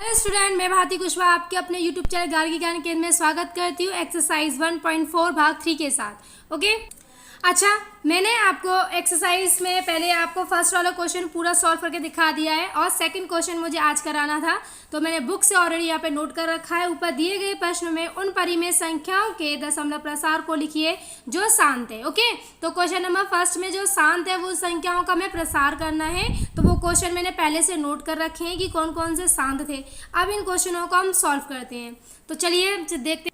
Hello student, मैं भारती कुशवाहा आपके अपने यूट्यूब चैनल गार्गी ज्ञान केंद्र में स्वागत करती हूँ एक्सरसाइज 1.4 भाग 3 के साथ। ओके, अच्छा, मैंने आपको एक्सरसाइज में पहले आपको फर्स्ट वाला क्वेश्चन पूरा सॉल्व करके दिखा दिया है और सेकंड क्वेश्चन मुझे आज कराना था, तो मैंने बुक से ऑलरेडी यहाँ पे नोट कर रखा है। ऊपर दिए गए प्रश्न में उन परिमेय संख्याओं के दशमलव प्रसार को लिखिए जो शांत है। ओके, तो क्वेश्चन नंबर फर्स्ट में जो शांत है वो संख्याओं का हमें प्रसार करना है, तो वो क्वेश्चन मैंने पहले से नोट कर रखे हैं कि कौन कौन से शांत थे। अब इन क्वेश्चनों को हम सॉल्व करते हैं, तो चलिए देखते हैं।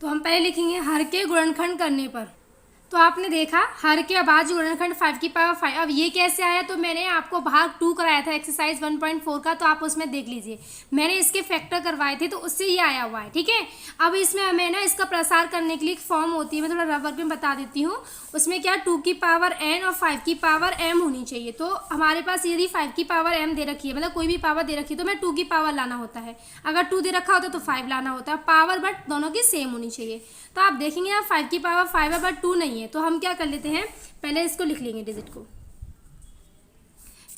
तो हम पहले लिखेंगे हर के गुणनखंड करने पर। तो आपने देखा हर के अभाज्य गुणनखंड 5 की पावर 5। अब ये कैसे आया, तो मैंने आपको भाग 2 कराया था एक्सरसाइज 1.4 का, तो आप उसमें देख लीजिए, मैंने इसके फैक्टर करवाए थे तो उससे ये आया हुआ है। ठीक है, अब इसमें हमें ना इसका प्रसार करने के लिए एक फॉर्म होती है, मैं थोड़ा रफ वर्क में बता देती हूँ। उसमें क्या 2 की पावर n और 5 की पावर m होनी चाहिए। तो हमारे पास यदि 5 की पावर m दे रखी है, मतलब कोई भी पावर दे रखी है, तो मैं 2 की पावर लाना होता है। अगर 2 दे रखा होता तो 5 लाना होता है। पावर बट दोनों की सेम होनी चाहिए। तो आप देखेंगे यहाँ 5 की पावर 5 है बट 2 नहीं है, तो हम क्या कर लेते हैं, पहले इसको लिख लेंगे, डिजिट को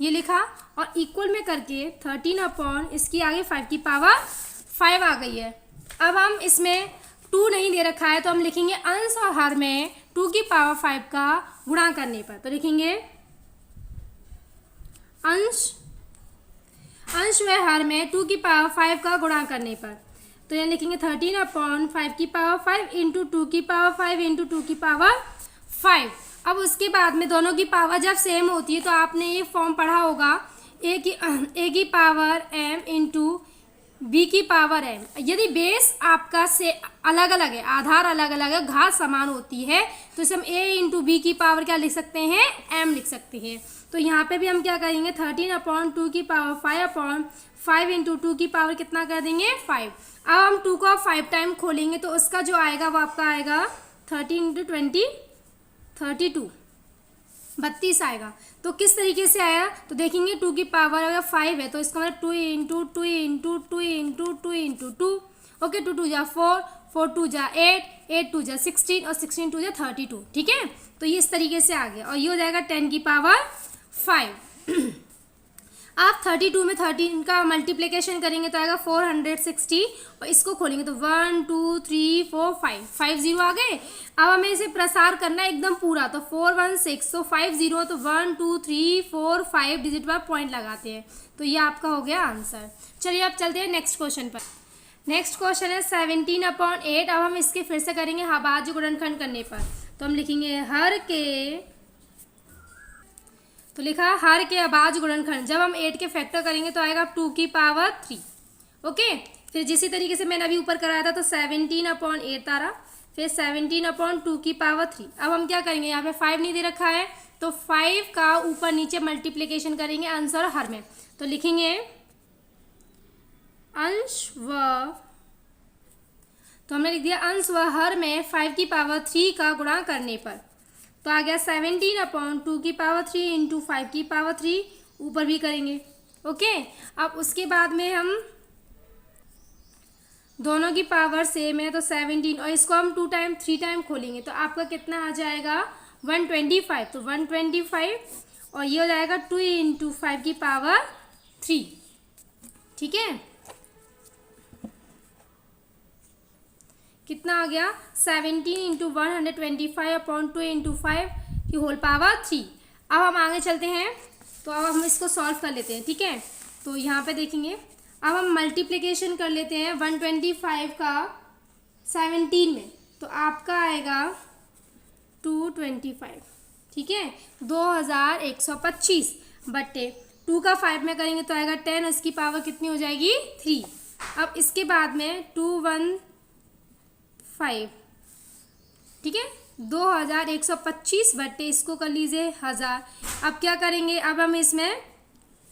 ये लिखा और इक्वल में करके 13 अपॉन इसकी आगे 5 की पावर 5 आ गई है। अब हम इसमें 2 नहीं दे रखा है, तो हम लिखेंगे अंश और हर में 2 की पावर 5 का गुणा करने पर। तो लिखेंगे अंश व हर में 2 की पावर 5 का गुणा करने पर। तो यहाँ लिखेंगे 13 अपॉन 5 की पावर 5 इंटू 2 की पावर 5 इंटू 2 की पावर 5। अब उसके बाद में दोनों की पावर जब सेम होती है तो आपने ये फॉर्म पढ़ा होगा, ए की पावर m इंटू बी की पावर m। यदि बेस आपका से अलग अलग है, आधार अलग अलग है, घात समान होती है, तो इसे हम a इंटू बी की पावर क्या लिख सकते हैं, m लिख सकते हैं। तो यहाँ पे भी हम क्या करेंगे 13 अपॉन 2 की पावर 5 अपॉन 5 इंटू 2 की पावर कितना कर देंगे 5। अब हम 2 को 5 टाइम खोलेंगे तो उसका जो आएगा वो आपका आएगा 13 इंटू 20 32 32 आएगा। तो किस तरीके से आया, तो देखेंगे 2 की पावर अगर 5 है तो इसका मतलब 2 into 2 into 2 into 2 into 2। Okay, 2 2 जा 4, 4 2 जा 8, 8 2 जा 16 और 16 2 जा 32। ठीक है, तो ये इस तरीके से आ गया और ये हो जाएगा 10 की पावर 5। आप 32 में 13 का मल्टीप्लिकेशन करेंगे तो आएगा 460 और इसको खोलेंगे तो 1 2 3 4 5 0 आ गए। अब हमें इसे प्रसार करना है एकदम पूरा, तो 4 1 6, तो 5 0, तो 1 2 3 4 5 डिजिट पर पॉइंट लगाते हैं, तो ये आपका हो गया आंसर। चलिए अब चलते हैं नेक्स्ट क्वेश्चन पर। नेक्स्ट क्वेश्चन है 17 अपॉन 8। अब हम इसके फिर से करेंगे अभाज्य गुणनखंड करने पर। तो हम लिखेंगे हर के, तो लिखा हर के अभाज्य गुणनखंड, जब हम 8 के फैक्टर करेंगे तो आएगा 2 की पावर 3। ओके, फिर जिसी तरीके से मैंने अभी ऊपर कराया था, तो 17 अपॉन 8 तारा, फिर 17 अपॉन 2 की पावर 3। अब हम क्या करेंगे, यहाँ पे 5 नहीं दे रखा है, तो 5 का ऊपर नीचे मल्टीप्लिकेशन करेंगे अंश और हर में। तो लिखेंगे अंश व, तो हमने लिख दिया अंश व हर में 5 की पावर 3 का गुणा करने पर। तो आ गया 17 अपॉन 2 की पावर 3 इंटू 5 की पावर 3, ऊपर भी करेंगे। ओके, अब उसके बाद में हम दोनों की पावर सेम है तो 17 और इसको हम 3 टाइम खोलेंगे तो आपका कितना आ जाएगा 125। तो 125 और ये हो जाएगा 2 इंटू 5 की पावर 3। ठीक है, कितना आ गया 17 इंटू 125 अपॉन 2 इंटू 5 की होल पावर 3। अब हम आगे चलते हैं, तो अब हम इसको सॉल्व कर लेते हैं। ठीक है, तो यहाँ पे देखेंगे, अब हम मल्टीप्लिकेशन कर लेते हैं 125 का 17 में, तो आपका आएगा 225। ठीक है, 2125 बटे 2 का 5 में करेंगे तो आएगा 10, इसकी पावर कितनी हो जाएगी 3। अब इसके बाद में 215, ठीक है, 2125 बटे इसको कर लीजिए 1000। अब क्या करेंगे, अब हम इसमें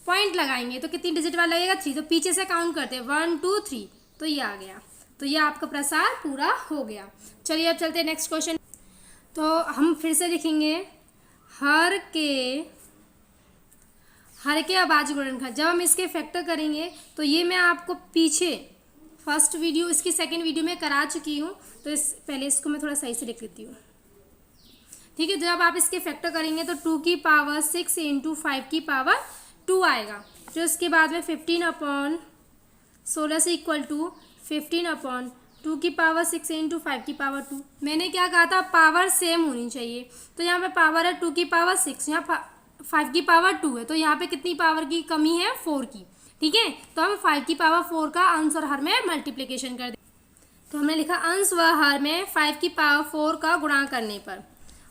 पॉइंट लगाएंगे तो कितनी डिजिट वाला लगेगा 3, तो पीछे से काउंट करते हैं 1 2 3, तो ये आ गया। तो ये आपका प्रसार पूरा हो गया। चलिए अब चलते हैं नेक्स्ट क्वेश्चन। तो हम फिर से लिखेंगे हर के अभाज्य गुणनखंड, जब हम इसके फैक्टर करेंगे तो ये मैं आपको पीछे फर्स्ट वीडियो, इसकी सेकंड वीडियो में करा चुकी हूँ, तो पहले इसको मैं थोड़ा सही से लिख लेती हूँ। ठीक है, जब आप इसके फैक्टर करेंगे तो 2 की पावर 6 इंटू 5 की पावर 2 आएगा। फिर उसके बाद में 15 अपॉन 16 से इक्वल टू 15 अपॉन 2 की पावर 6 इंटू 5 की पावर 2। मैंने क्या कहा था, पावर सेम होनी चाहिए। तो यहाँ पे पावर है 2 की पावर 6, यहाँ 5 की पावर 2 है, तो यहाँ पे कितनी पावर की कमी है, 4 की। ठीक है, तो हम 5 की पावर 4 का अंश और हर में मल्टीप्लिकेशन कर दें। तो हमने लिखा अंश व हर में 5 की पावर 4 का गुणा करने पर।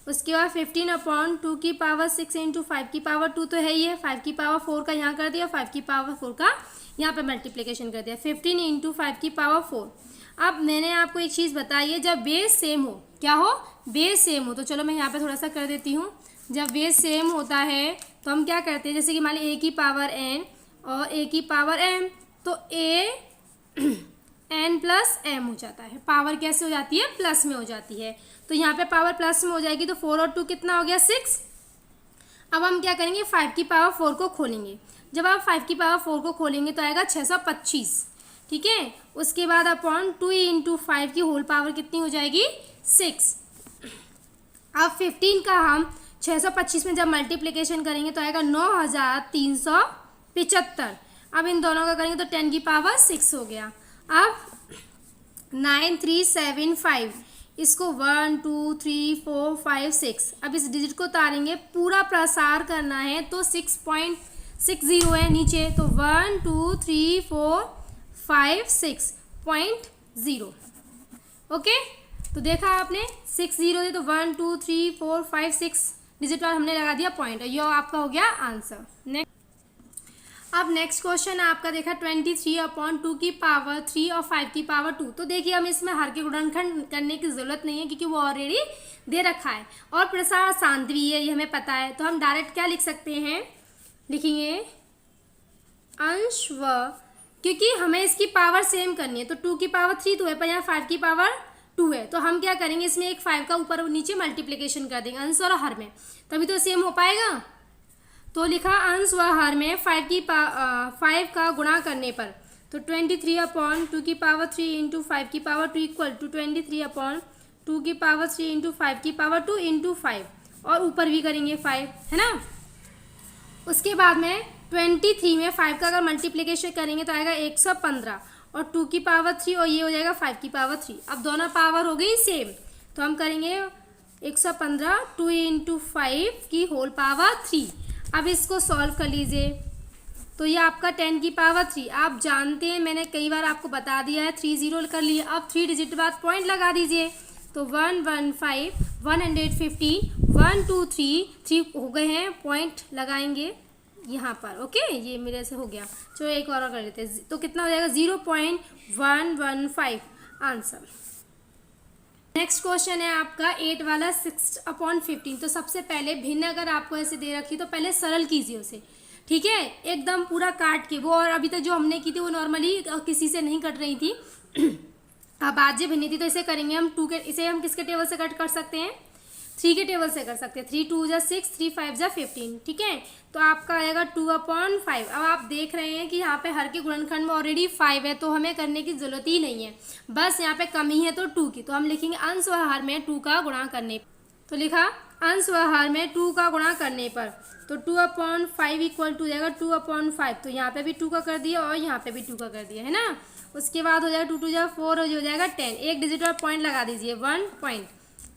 उसके बाद 15 अपॉन 2 की पावर 6 इंटू 5 की पावर 2 तो है ही है, 5 की पावर 4 का यहाँ कर दिया, 5 की पावर 4 का यहाँ पे मल्टीप्लिकेशन कर दिया, 15 इंटू 5 की पावर 4। अब मैंने आपको एक चीज़ बताई है, जब बेस सेम हो, क्या हो, बेस सेम हो, तो चलो मैं यहाँ पे थोड़ा सा कर देती हूँ। जब बेस सेम होता है तो हम क्या करते हैं, जैसे कि मान ली a की पावर n और a की पावर m, तो a n प्लस m हो जाता है। पावर कैसे हो जाती है, प्लस में हो जाती है। तो यहाँ पे पावर प्लस में हो जाएगी, तो 4 और 2 कितना हो गया, 6। अब हम क्या करेंगे, 5 की पावर 4 को खोलेंगे। जब आप 5 की पावर 4 को खोलेंगे तो आएगा 625। ठीक है, उसके बाद अपॉन 2 इंटू 5 की होल पावर कितनी हो जाएगी, 6। अब 15 का हम 625 में जब मल्टीप्लिकेशन करेंगे तो आएगा 9375। अब इन दोनों का करेंगे तो 10 की पावर 6 हो गया। अब 9375, इसको 1 2 3 4 5 6, अब इस डिजिट को उतारेंगे, पूरा प्रसार करना है तो 6.60 है नीचे, तो 1 2 3 4 5 6.0। ओके, तो देखा आपने 60 थे तो 1 2 3 4 5 6 डिजिट पर हमने लगा दिया पॉइंट, ये आपका हो गया आंसर। अब नेक्स्ट क्वेश्चन आपका देखा 23 अपॉन 2 की पावर 3 और 5 की पावर 2। तो देखिए हम इसमें हर के गुणनखंड करने की ज़रूरत नहीं है क्योंकि वो ऑलरेडी दे रखा है और प्रसार शांत भी है, ये हमें पता है। तो हम डायरेक्ट क्या लिख सकते हैं, लिखेंगे अंश व, क्योंकि हमें इसकी पावर सेम करनी है, तो 2 की पावर 3 तो है पर यहाँ 5 की पावर 2 है, तो हम क्या करेंगे, इसमें एक 5 का ऊपर और नीचे मल्टीप्लिकेशन कर देंगे अंश और हर में, तभी तो सेम हो पाएगा। तो लिखा अंश व हर में 5 का गुणा करने पर, तो 23 अपॉन 2 की पावर 3 इंटू 5 की पावर 2 इक्वल टू 23 अपॉन 2 की पावर 3 इंटू 5 की पावर 2 इंटू 5, और ऊपर भी करेंगे 5, है ना। उसके बाद में 23 में 5 का अगर मल्टीप्लिकेशन करेंगे तो आएगा 115 और 2 की पावर 3 और ये हो जाएगा 5 की पावर 3। अब दोनों पावर हो गई सेम, तो हम करेंगे 115 2 इंटू 5 की होल पावर 3। अब इसको सॉल्व कर लीजिए, तो ये आपका 10 की पावर 3। आप जानते हैं मैंने कई बार आपको बता दिया है, 30 कर लिए। अब 3 डिजिट बाद पॉइंट लगा दीजिए, तो 115 150 1 2 3 हो गए हैं, पॉइंट लगाएंगे यहाँ पर। ओके, ये मेरे से हो गया। चलो एक और कर लेते हैं, तो कितना हो जाएगा 0.115 आंसर। नेक्स्ट क्वेश्चन है आपका 8 वाला 6 अपॉन 15। तो सबसे पहले भिन्न अगर आपको ऐसे दे रखी तो पहले सरल कीजिए उसे, ठीक है, एकदम पूरा काट के। वो और अभी तक जो हमने की थी वो नॉर्मली किसी से नहीं कट रही थी, अब आज जो भिन्नी थी, तो इसे करेंगे हम 2 के, इसे हम किसके टेबल से कट कर सकते हैं, 3 के टेबल से कर सकते हैं। 3 2 जा 6 3 5 जा 15, ठीक है। तो आपका आएगा 2/5। अब आप देख रहे हैं कि यहाँ पे हर के गुणनखंड में ऑलरेडी 5 है, तो हमें करने की जरूरत ही नहीं है, बस यहाँ पे कमी है तो 2 की। तो हम लिखेंगे अंश व हर में 2 का गुणा करने, तो लिखा अंश व हर में 2 का गुणा करने पर, तो 2/5 इक्वल टू जाएगा 2/5। तो यहाँ पे भी 2 का कर दिया और यहाँ पे भी 2 का कर दिया, है ना। उसके बाद हो जाएगा 2 2 जा 4 हो जाएगा 10, एक डिजिट और पॉइंट लगा दीजिए 1 पॉइंट,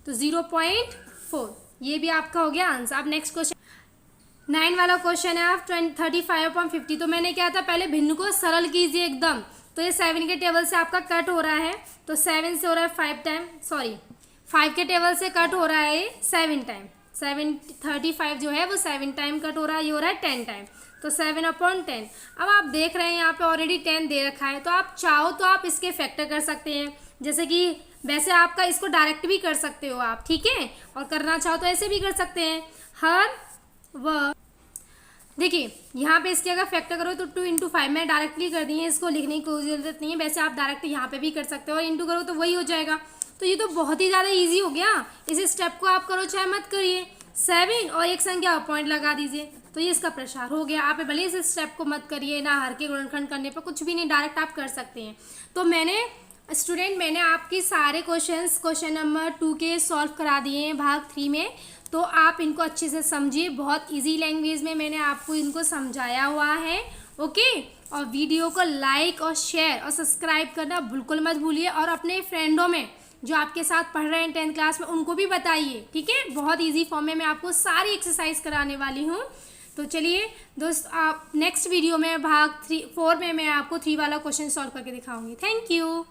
तो 0.4, ये भी आपका हो गया आंसर। अब नेक्स्ट क्वेश्चन 9 वाला क्वेश्चन है आप 35/50। तो मैंने क्या था, पहले भिन्न को सरल कीजिए एकदम। तो ये 7 के टेबल से आपका कट हो रहा है, तो 7 से हो रहा है 5 टाइम, सॉरी 5 के टेबल से कट हो रहा है 7 टाइम, 35 जो है वो 7 टाइम कट हो रहा है, ये हो रहा है 10 टाइम, तो 7/10। अब आप देख रहे हैं यहाँ पे ऑलरेडी 10 दे रखा है, तो आप चाहो तो आप इसके फैक्टर कर सकते हैं, जैसे कि वैसे आपका इसको डायरेक्ट भी कर सकते हो आप, ठीक है, और करना चाहो तो ऐसे भी कर सकते हैं। हर व देखिए यहाँ पे इसके अगर फैक्टर करो तो 2 इंटू 5 मैं डायरेक्टली कर दी है, इसको लिखने की कोई ज़रूरत नहीं है। वैसे आप डायरेक्ट यहाँ पे भी कर सकते हो और इंटू करो तो वही हो जाएगा। तो ये तो बहुत ही ज़्यादा इजी हो गया, इस स्टेप को आप करो चाहे मत करिए। 7 और एक संख्या पॉइंट लगा दीजिए, तो ये इसका प्रसार हो गया। आप भले इस स्टेप को मत करिए, ना हर के गुणनखंड करने पर कुछ भी नहीं, डायरेक्ट आप कर सकते हैं। तो मैंने आपकी सारे क्वेश्चन नंबर 2 के सॉल्व करा दिए हैं भाग 3 में, तो आप इनको अच्छे से समझिए। बहुत इजी लैंग्वेज में मैंने आपको इनको समझाया हुआ है ओके। और वीडियो को लाइक और शेयर और सब्सक्राइब करना बिल्कुल मत भूलिए, और अपने फ्रेंडों में जो आपके साथ पढ़ रहे हैं 10th क्लास में उनको भी बताइए, ठीक है। बहुत इजी फॉर्म में मैं आपको सारी एक्सरसाइज कराने वाली हूँ। तो चलिए दोस्त, आप नेक्स्ट वीडियो में भाग 4 में मैं आपको 3 वाला क्वेश्चन सॉल्व करके दिखाऊंगी। Thank you.